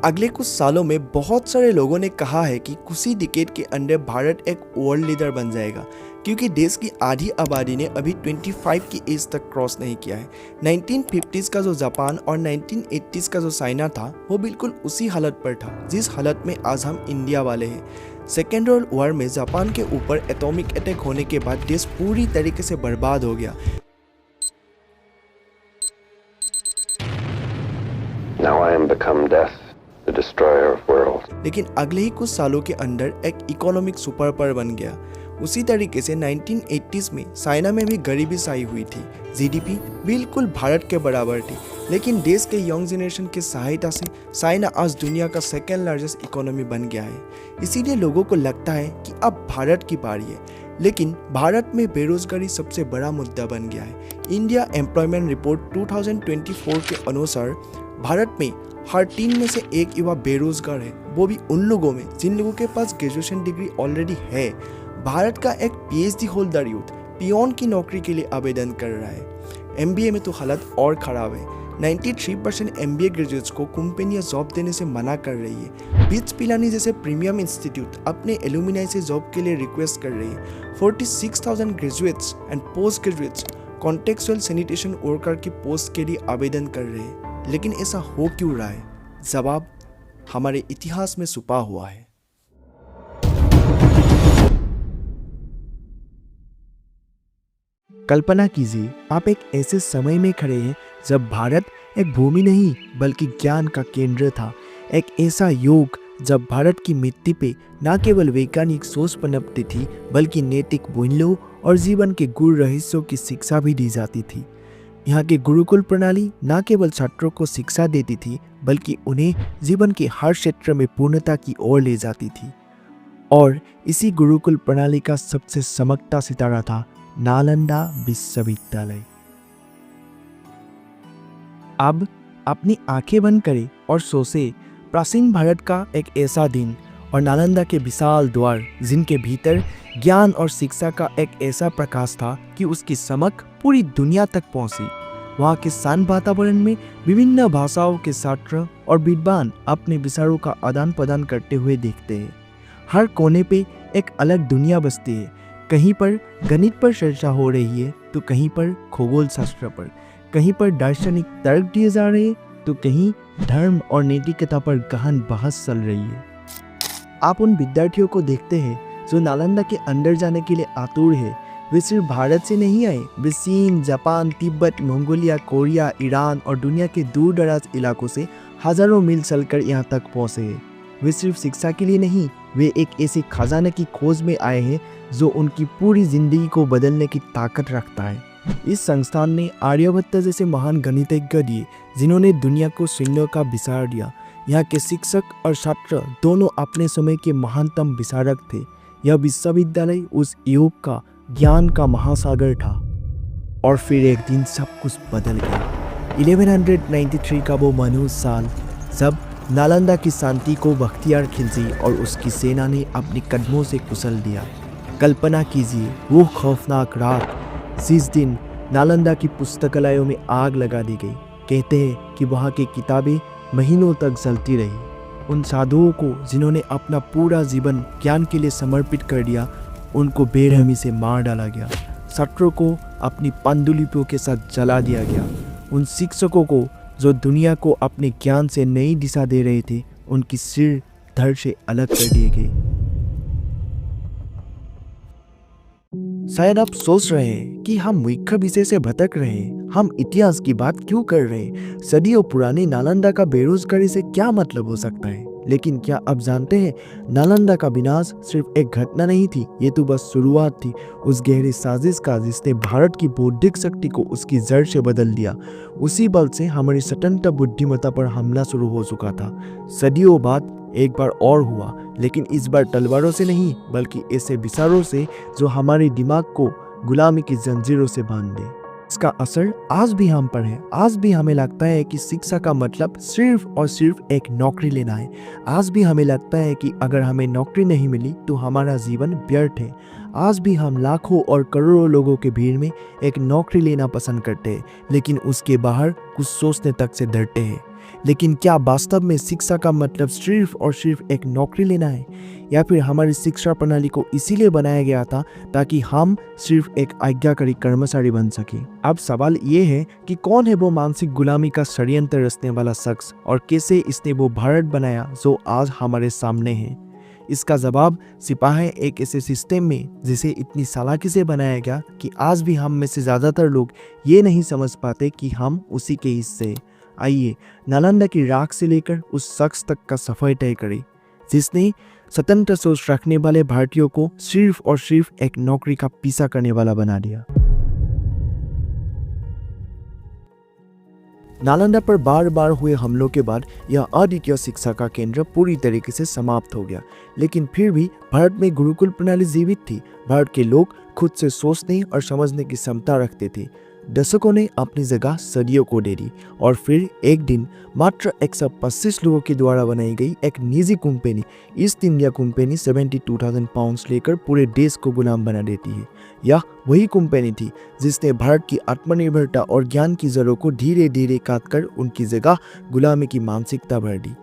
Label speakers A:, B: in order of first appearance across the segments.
A: अगले कुछ सालों में बहुत सारे लोगों ने कहा है कि कुछ ही डिकेड के अंदर भारत एक वर्ल्ड लीडर बन जाएगा, क्योंकि देश की आधी आबादी ने अभी 25 की एज तक क्रॉस नहीं किया है। 1950s का जो जापान और 1980s का जो चाइना था वो बिल्कुल उसी हालत पर था जिस हालत में आज हम इंडिया वाले हैं। सेकेंड वर्ल्ड वॉर में जापान के ऊपर एटॉमिक अटैक होने के बाद देश पूरी तरीके से बर्बाद हो गया।
B: Now I am become death, the destroyer of worlds.
A: लेकिन अगले ही कुछ सालों के अंदर एक इकोनॉमिक सुपर पावर बन गया। उसी तरीके से 1980s में चाइना में भी गरीबी छाई हुई थी। जीडीपी बिल्कुल भारत के बराबर थी, लेकिन देश के यंग जनरेशन की सहायता से चाइना आज दुनिया का सेकेंड लार्जेस्ट इकोनॉमी बन गया है। इसीलिए लोगों को लगता है कि अब भारत की बारी है, लेकिन भारत में बेरोजगारी सबसे बड़ा मुद्दा बन गया है। इंडिया एम्प्लॉयमेंट रिपोर्ट 2024 के अनुसार भारत में हर 3 में से 1 युवा बेरोजगार है, वो भी उन लोगों में जिन लोगों के पास ग्रेजुएशन डिग्री ऑलरेडी है। भारत का एक पीएचडी होल्डर यूथ पियोन की नौकरी के लिए आवेदन कर रहा है। एमबीए में तो हालत और खराब है। 93% एमबीए ग्रेजुएट्स को कंपनियां जॉब देने से मना कर रही है। बीच पिलानी जैसे प्रीमियम इंस्टीट्यूट अपने एलुमिनाई से जॉब के लिए रिक्वेस्ट कर रही है। 46,000 graduates and post graduates contextual sanitation worker की पोस्ट के लिए आवेदन कर रहे हैं। लेकिन ऐसा हो क्यों रहा है? जवाब हमारे इतिहास में छुपा हुआ है। कल्पना कीजिए, आप एक ऐसे समय में खड़े हैं जब भारत एक भूमि नहीं बल्कि ज्ञान का केंद्र था। एक ऐसा युग जब भारत की मिट्टी पे न केवल वैज्ञानिक सोच पनपती थी बल्कि नैतिक मूल्यों और जीवन के गुण रहस्यों की शिक्षा भी दी जाती थी। यहाँ की गुरुकुल प्रणाली न केवल छात्रों को शिक्षा देती थी बल्कि उन्हें जीवन के हर क्षेत्र में पूर्णता की ओर ले जाती थी। और इसी गुरुकुल प्रणाली का सबसे चमकता सितारा था नालंदा विश्वविद्यालय। अब अपनी आंखें बंद करें और सोचें, प्राचीन भारत का एक ऐसा दिन और नालंदा के विशाल द्वार जिनके भीतर ज्ञान और शिक्षा का एक ऐसा प्रकाश था कि उसकी चमक पूरी दुनिया तक पहुंची। वहाँ के शांत वातावरण में विभिन्न भाषाओं के छात्र और विद्वान अपने विचारों का आदान प्रदान करते हुए देखते हैं। हर कोने पे एक अलग दुनिया बसती है। कहीं पर गणित पर चर्चा हो रही है तो कहीं पर खगोल शास्त्र पर, कहीं पर दार्शनिक तर्क दिए जा रहे हैं तो कहीं धर्म और नैतिकता पर गहन बहस चल रही है। आप उन विद्यार्थियों को देखते हैं जो नालंदा के अंदर जाने के लिए आतुर है। वे सिर्फ भारत से नहीं आए, वे चीन, Japan, Tibet, Mongolia, Korea, Iran और दुनिया के दूर दराज इलाकों से हजारों मील चलकर यहाँ तक पहुँचे हैं। वे सिर्फ शिक्षा के लिए नहीं, वे एक ऐसे खजाने की खोज में आए हैं जो उनकी पूरी जिंदगी को बदलने की ताकत रखता है। इस संस्थान ने आर्यभट्ट जैसे महान गणितज्ञ दिए जिन्होंने दुनिया को शून्य का विचार दिया। यहाँ के शिक्षक और छात्र दोनों अपने समय के महानतम विचारक थे। यह विश्वविद्यालय उस युग का ज्ञान का महासागर था। और फिर एक दिन सब कुछ बदल गया। 1193 का वो मनहूस साल जब नालंदा की शांति को बख्तियार खिलजी और उसकी सेना ने अपने कदमों से कुचल दिया। कल्पना कीजिए वो खौफनाक रात जिस दिन नालंदा की पुस्तकालयों में आग लगा दी गई। कहते हैं कि वहाँ की किताबें महीनों तक जलती रही। उन साधुओं को जिन्होंने अपना पूरा जीवन ज्ञान के लिए समर्पित कर दिया, उनको बेरहमी से मार डाला गया। छात्रों को अपनी पांडुलिपियों के साथ जला दिया गया। उन शिक्षकों को जो दुनिया को अपने ज्ञान से नई दिशा दे रहे थे, उनकी सिर धड़ से अलग कर दिए गए। शायद आप सोच रहे हैं कि हम मुख्य विषय से भटक रहे हैं, हम इतिहास की बात क्यों कर रहे हैं? सदियों पुराने नालंदा का बेरोजगारी से क्या मतलब हो सकता है? लेकिन क्या आप जानते हैं, नालंदा का विनाश सिर्फ एक घटना नहीं थी, ये तो बस शुरुआत थी उस गहरी साजिश का जिसने भारत की बौद्धिक शक्ति को उसकी जड़ से बदल दिया। उसी बल से हमारी स्वतंत्र बुद्धिमत्ता पर हमला शुरू हो चुका था। सदियों बाद एक बार और हुआ, लेकिन इस बार तलवारों से नहीं बल्कि ऐसे विचारों से जो हमारे दिमाग को गुलामी की जंजीरों से बांध दे। इसका असर आज भी हम पर है। आज भी हमें लगता है कि शिक्षा का मतलब सिर्फ और सिर्फ एक नौकरी लेना है। आज भी हमें लगता है कि अगर हमें नौकरी नहीं मिली तो हमारा जीवन व्यर्थ है। आज भी हम लाखों और करोड़ों लोगों के भीड़ में एक नौकरी लेना पसंद करते हैं, लेकिन उसके बाहर कुछ सोचने तक से डरते हैं। लेकिन क्या वास्तव में शिक्षा का मतलब सिर्फ और सिर्फ एक नौकरी लेना है, या फिर हमारी शिक्षा प्रणाली को इसीलिए बनाया गया था ताकि हम सिर्फ एक आज्ञाकारी कर्मचारी बन सके? अब सवाल ये है कि कौन है वो मानसिक गुलामी का षड्यंत्र रचने वाला शख्स और कैसे इसने वो भारत बनाया जो आज हमारे सामने है? इसका जवाब छिपा है एक ऐसे सिस्टम में जिसे इतनी चालाकी से बनाया गया कि आज भी हम में से ज्यादातर लोग ये नहीं समझ पाते कि हम उसी के हिस्से। आइए नालंदा की राख से लेकर उस शख्स तक का सफर तय करें जिसने स्वतंत्र सोच रखने वाले भारतीयों को सिर्फ और सिर्फ एक नौकरी का पीछा करने वाला बना दिया। नालंदा पर बार बार हुए हमलों के बाद यह अद्वितीय शिक्षा का केंद्र पूरी तरीके से समाप्त हो गया, लेकिन फिर भी भारत में गुरुकुल प्रणाली जीवित थी। भारत के लोग खुद से सोचने और समझने की क्षमता रखते थे। दशकों ने अपनी जगह सदियों को दे दी और फिर एक दिन मात्र 125 लोगों के द्वारा बनाई गई एक निजी company east India company 72,000 pound लेकर पूरे देश को गुलाम बना देती है। यह वही कंपनी थी जिसने भारत की आत्मनिर्भरता और ज्ञान की जड़ों को धीरे धीरे काटकर उनकी जगह गुलामी की मानसिकता भर दी।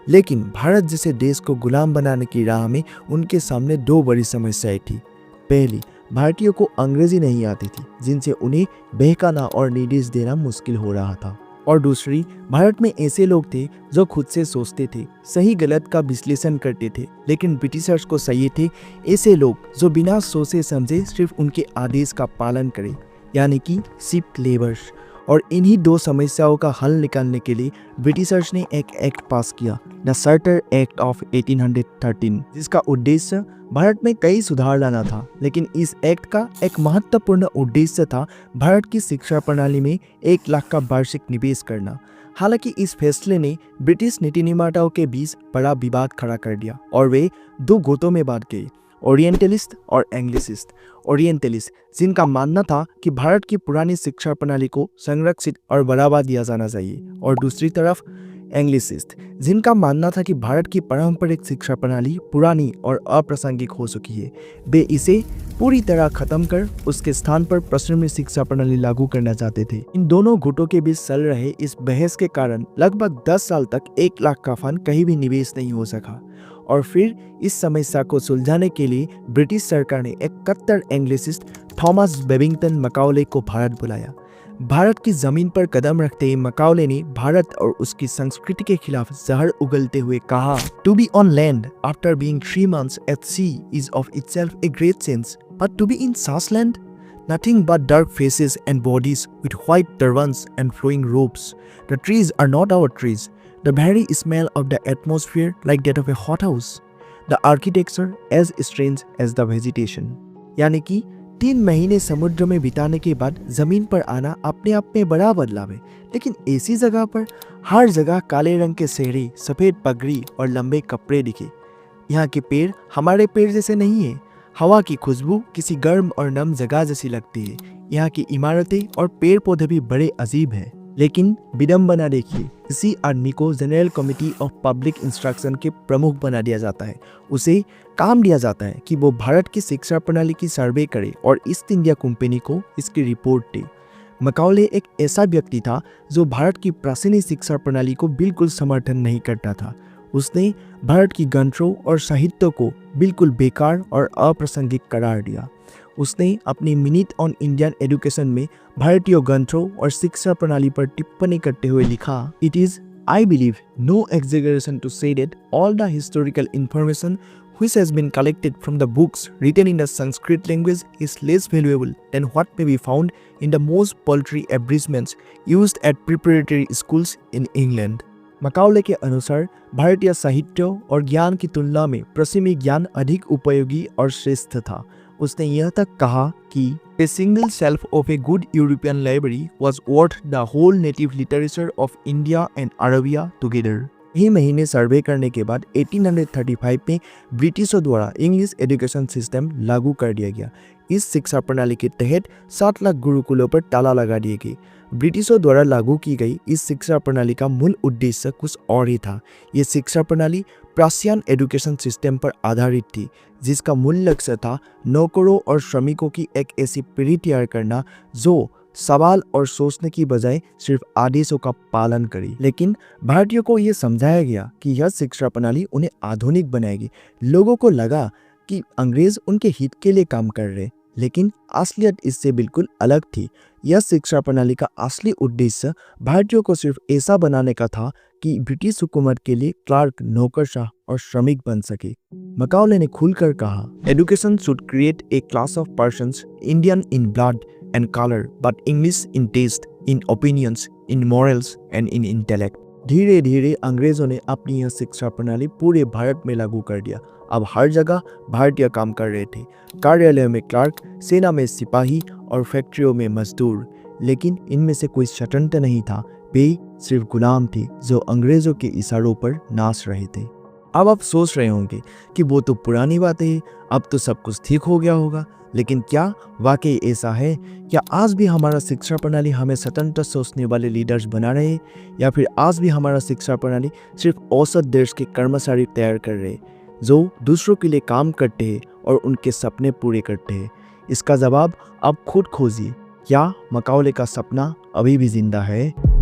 A: लेकिन भारत जैसे देश को गुलाम बनाने की राह में उनके सामने दो बड़ी समस्याएं थी। पहली, भारतीयों को अंग्रेजी नहीं आती थी जिनसे उन्हें बहकाना और निर्देश देना मुश्किल हो रहा था, और दूसरी, भारत में ऐसे लोग थे जो खुद से सोचते थे, सही गलत का विश्लेषण करते थे, लेकिन ब्रिटिशर्स को चाहिए थे ऐसे लोग जो बिना सोचे समझे सिर्फ उनके आदेश का पालन करें, यानी कि शिप लेबर्स। और इन्हीं दो समस्याओं का हल निकालने के लिए ब्रिटिशर्स ने एक एक्ट पास किया, द चार्टर एक्ट ऑफ 1813, जिसका उद्देश्य भारत में कई सुधार लाना था। लेकिन इस एक्ट का एक महत्वपूर्ण उद्देश्य था भारत की शिक्षा प्रणाली में 1 लाख का वार्षिक निवेश करना। हालांकि इस फैसले ने ब्रिटिश नीति निर्माताओं के बीच बड़ा विवाद खड़ा कर दिया और वे दो गुटों में बांट गए, ओरिएंटलिस्ट और एंग्लिसिस्ट। ओरिएंटलिस्ट जिनका मानना था कि भारत की पुरानी शिक्षा प्रणाली को संरक्षित और बढ़ावा दिया जाना चाहिए, और दूसरी तरफ एंग्लिसिस्ट जिनका मानना था कि भारत की पारंपरिक शिक्षा प्रणाली पुरानी और अप्रासंगिक हो चुकी है। वे इसे पूरी तरह खत्म कर उसके स्थान पर पश्चिमी शिक्षा प्रणाली लागू करना चाहते थे। इन दोनों गुटों के बीच चल रहे इस बहस के कारण लगभग 10 साल तक 1 लाख का फंड कहीं भी निवेश नहीं हो सका, और फिर इस समस्या को सुलझाने के लिए ब्रिटिश सरकार ने एक कट्टर एंग्लिसिस्ट थॉमस बेबिंगटन मकाउले को भारत बुलाया। भारत की जमीन पर कदम रखते ही मकाउले ने भारत और उसकी संस्कृति के खिलाफ जहर उगलते हुए कहा, to be on land after being 3 months at sea is of itself a great sense, but to be in such land, nothing but dark faces and bodies with white turbans and flowing robes. The trees are not our trees. The very smell of the atmosphere like that of a hothouse. The architecture as strange as the vegetation. यानी कि 3 महीने समुद्र में बिताने के बाद जमीन पर आना अपने आप में बड़ा बदलाव है, लेकिन ऐसी जगह पर हर जगह काले रंग के सेहरे, सफेद पगड़ी और लंबे कपड़े दिखे। यहाँ के पेड़ हमारे पेड़ जैसे नहीं है। हवा की खुशबू किसी गर्म और नम जगह जैसी लगती है। यहाँ की इमारतें और पेड़ पौधे भी बड़े अजीब है। लेकिन विडंबना देखिए, इसी आदमी को general committee of public instruction के प्रमुख बना दिया जाता है। उसे काम दिया जाता है कि वो भारत की शिक्षा प्रणाली की सर्वे करे और ईस्ट इंडिया कंपनी को इसकी रिपोर्ट दे। मकाउले एक ऐसा व्यक्ति था जो भारत की प्राचीन शिक्षा प्रणाली को बिल्कुल समर्थन नहीं करता था। उसने भारत की ग्रंथों और साहित्य को बिल्कुल बेकार और अप्रासंगिक करार दिया। उसने अपनी मिनट ऑन इंडियन एजुकेशन में भारतीय ग्रंथों और शिक्षा प्रणाली पर टिप्पणी करते हुए लिखा, it is I believe no exaggeration to say that all the historical information which has been collected from the books written in the Sanskrit language is less valuable than what may be found in the most paltry abridgments used at preparatory schools in England. मकाउले के अनुसार भारतीय साहित्य और ज्ञान की तुलना में पश्चिमी ज्ञान अधिक उपयोगी और श्रेष्ठ था। उसने यह तक कहा कि A single shelf of a good European library was worth the whole native literature of India and Arabia together. यही महीने सर्वे करने के बाद 1835 में ब्रिटिशों द्वारा इंग्लिश एजुकेशन सिस्टम लागू कर दिया गया। इस शिक्षा प्रणाली के तहत 7 लाख गुरुकुलों पर ताला लगा दिए गए। ब्रिटिशों द्वारा लागू की गई इस शिक्षा प्रणाली का मूल उद्देश्य कुछ और ही था। ये शिक्षा प्रणाली प्राच्यन एजुकेशन सिस्टम पर आधारित थी, जिसका मूल लक्ष्य था नौकरों और श्रमिकों की एक ऐसी पीढ़ी तैयार करना जो सवाल और सोचने की बजाय सिर्फ आदेशों का पालन करी। लेकिन भारतीयों को यह समझाया गया कि यह शिक्षा प्रणाली उन्हें आधुनिक बनाएगी। लोगों को लगा कि अंग्रेज उनके हित के लिए काम कर रहे, लेकिन असलियत इससे बिल्कुल अलग थी। यह शिक्षा प्रणाली का असली उद्देश्य भारतीयों को सिर्फ ऐसा बनाने का था कि ब्रिटिश हुकूमत के लिए क्लार्क, नौकरशाह और श्रमिक बन सके। मकाउले ने खुलकर कहा, education should create a class of persons Indian in blood and colour but English in taste, in opinions, in morals and in intellect. धीरे धीरे अंग्रेजों ने अपनी यह शिक्षा प्रणाली पूरे भारत में लागू कर दिया। अब हर जगह भारतीय काम कर रहे थे, कार्यालय में क्लार्क, सेना में सिपाही और फैक्ट्रियों में मजदूर। लेकिन इनमें से कोई स्वतंत्र नहीं था, वे सिर्फ गुलाम थे जो अंग्रेजों के इशारों पर नाच रहे थे। अब आप सोच रहे होंगे कि वो तो पुरानी बातें हैं, अब तो सब कुछ ठीक हो गया होगा। लेकिन क्या वाकई ऐसा है? क्या आज भी हमारा शिक्षा प्रणाली हमें स्वतंत्र सोचने वाले लीडर्स बना रहे हैं, या फिर आज भी हमारा शिक्षा प्रणाली सिर्फ औसत देश के कर्मचारी तैयार कर रहे हैं जो दूसरों के लिए काम करते हैं और उनके सपने पूरे करते हैं? इसका जवाब आप खुद खोजिए। क्या मकाउले का सपना अभी भी जिंदा है?